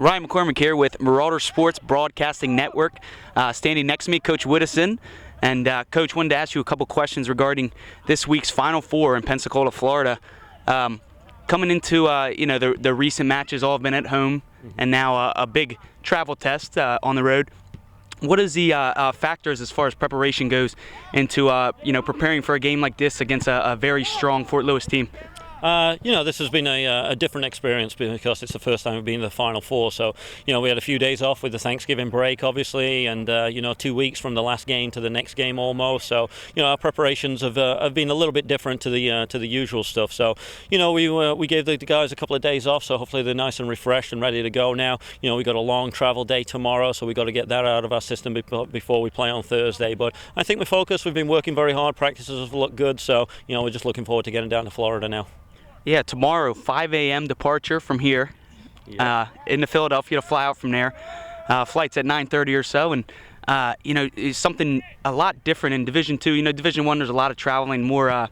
Ryan McCormick here with Marauder Sports Broadcasting Network. Standing next to me, Coach Whittison. And Coach, wanted to ask you a couple questions regarding this week's Final Four in Pensacola, Florida. Coming into the recent matches, all have been at home, and now a big travel test on the road. What is the factors as far as preparation goes into preparing for a game like this against a very strong Fort Lewis team? This has been a different experience because it's the first time we've been in the Final Four. So, we had a few days off with the Thanksgiving break, obviously, and 2 weeks from the last game to the next game almost. So, our preparations have been a little bit different to the usual stuff. So, we gave the guys a couple of days off, so hopefully they're nice and refreshed and ready to go now. We got a long travel day tomorrow, so we got to get that out of our system before we play on Thursday. But I think we're focused. We've been working very hard. Practices have looked good. So, we're just looking forward to getting down to Florida now. Yeah, tomorrow, 5 a.m. departure from here into Philadelphia to fly out from there. Flight's at 9:30 or so, and it's something a lot different in Division II. Division I, there's a lot of traveling, more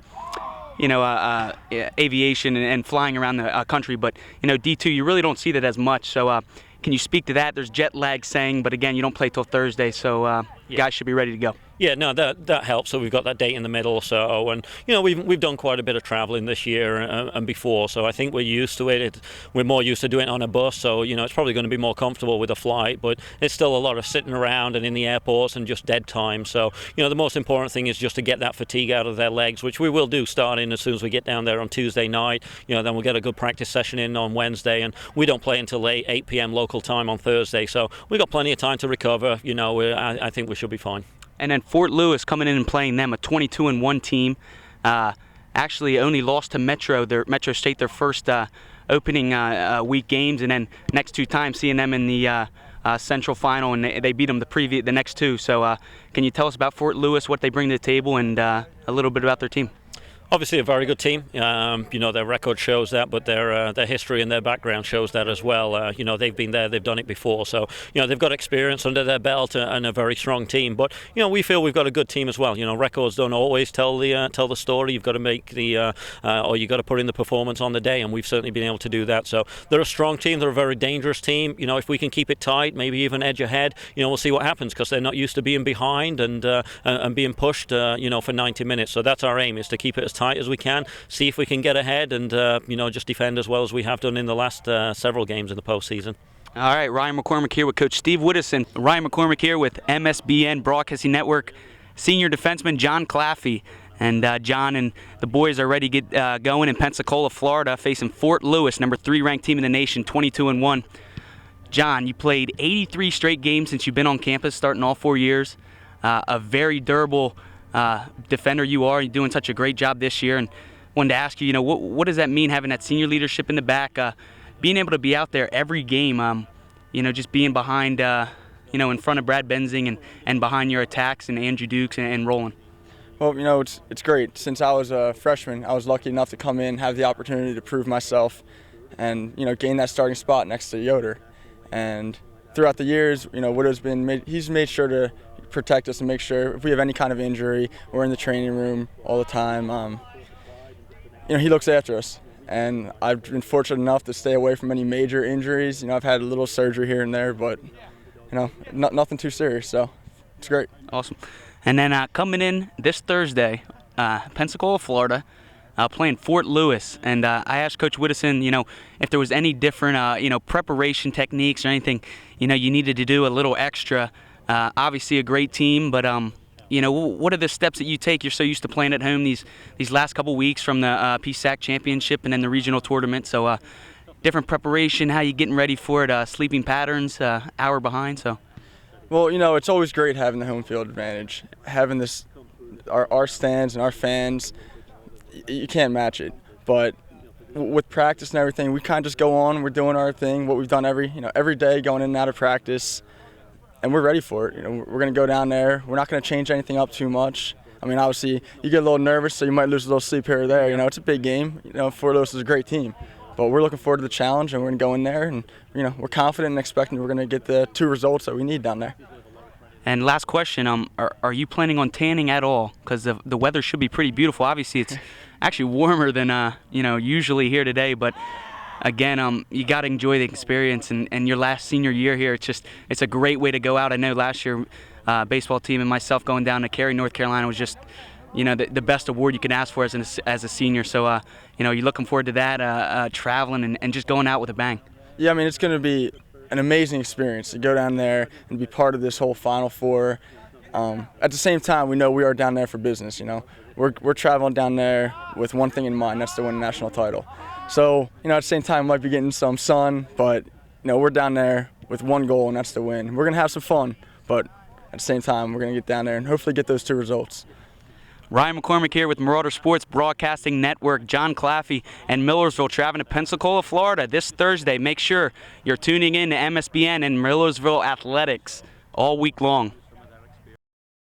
aviation and flying around the country, but D2, you really don't see that as much. So can you speak to that? There's jet lag saying, but again, you don't play till Thursday, so guys should be ready to go. Yeah, no, that helps. So we've got that date in the middle. So, and we've done quite a bit of traveling this year and before. So I think we're used to it. We're more used to doing it on a bus. So it's probably going to be more comfortable with a flight. But it's still a lot of sitting around and in the airports and just dead time. So the most important thing is just to get that fatigue out of their legs, which we will do starting as soon as we get down there on Tuesday night. Then we'll get a good practice session in on Wednesday, and we don't play until 8 p.m. local time on Thursday. So we've got plenty of time to recover. I think we should be fine. And then Fort Lewis coming in and playing them, a 22-1 team. Actually only lost to Metro State, their first opening week games, and then next two times seeing them in the Central Final, and they beat them the next two. So can you tell us about Fort Lewis, what they bring to the table, and a little bit about their team? Obviously a very good team. Their record shows that, but their history and their background shows that as well. They've been there, they've done it before, so they've got experience under their belt and a very strong team. But we feel we've got a good team as well. Records don't always tell the story. You've got to make or you got to put in the performance on the day, and we've certainly been able to do that. So they're a strong team. They're a very dangerous team. If we can keep it tight, maybe even edge ahead, we'll see what happens, because they're not used to being behind and being pushed, for 90 minutes. So that's our aim, is to keep it as tight as we can, see if we can get ahead and just defend as well as we have done in the last several games in the postseason. All right, Ryan McCormick here with Coach Steve Whittison. Ryan McCormick here with MSBN Broadcasting Network senior defenseman John Claffey. And John and the boys are ready to get going in Pensacola, Florida, facing Fort Lewis, number 3 ranked team in the nation, 22-1. John, you played 83 straight games since you've been on campus, starting all 4 years. A very durable defender you are. You're doing such a great job this year, and wanted to ask you, what does that mean, having that senior leadership in the back, being able to be out there every game, just being behind, in front of Brad Benzing and behind your attacks and Andrew Dukes and Roland? Well, it's great. Since I was a freshman, I was lucky enough to come in, have the opportunity to prove myself, and gain that starting spot next to Yoder. And throughout the years, Widow's he's made sure to protect us and make sure if we have any kind of injury, we're in the training room all the time. He looks after us, and I've been fortunate enough to stay away from any major injuries. I've had a little surgery here and there, but nothing too serious, so it's great. Awesome. And then coming in this Thursday, Pensacola, Florida, playing Fort Lewis, and I asked Coach Whittison, if there was any different, preparation techniques or anything, you needed to do a little extra. Obviously a great team, but what are the steps that you take? You're so used to playing at home these last couple weeks from the PSAC championship and then the regional tournament. So different preparation, how you getting ready for it, sleeping patterns, hour behind. So. Well, it's always great having the home field advantage, having our stands and our fans. You can't match it, but with practice and everything, we kind of just go on. We're doing our thing, what we've done every day, going in and out of practice. And we're ready for it. We're going to go down there. We're not going to change anything up too much. Obviously, you get a little nervous, so you might lose a little sleep here or there. It's a big game. Fort Lewis is a great team. But we're looking forward to the challenge, and we're going to go in there, and we're confident and expecting we're going to get the 2 results that we need down there. And last question, are you planning on tanning at all? Because the weather should be pretty beautiful. Obviously, it's actually warmer than usually here today. But again, you got to enjoy the experience and your last senior year here. It's a great way to go out. I know last year, baseball team and myself going down to Cary, North Carolina was just, the best award you can ask for as a senior. So, you're looking forward to that, traveling and just going out with a bang. Yeah, I mean, it's going to be an amazing experience to go down there and be part of this whole Final Four. At the same time, we know we are down there for business. We're traveling down there with one thing in mind, that's to win a national title. So, at the same time, we might be getting some sun, but we're down there with one goal, and that's to win. We're going to have some fun, but at the same time, we're going to get down there and hopefully get those 2 results. Ryan McCormick here with Marauder Sports Broadcasting Network. John Claffey and Millersville traveling to Pensacola, Florida this Thursday. Make sure you're tuning in to MSBN and Millersville Athletics all week long.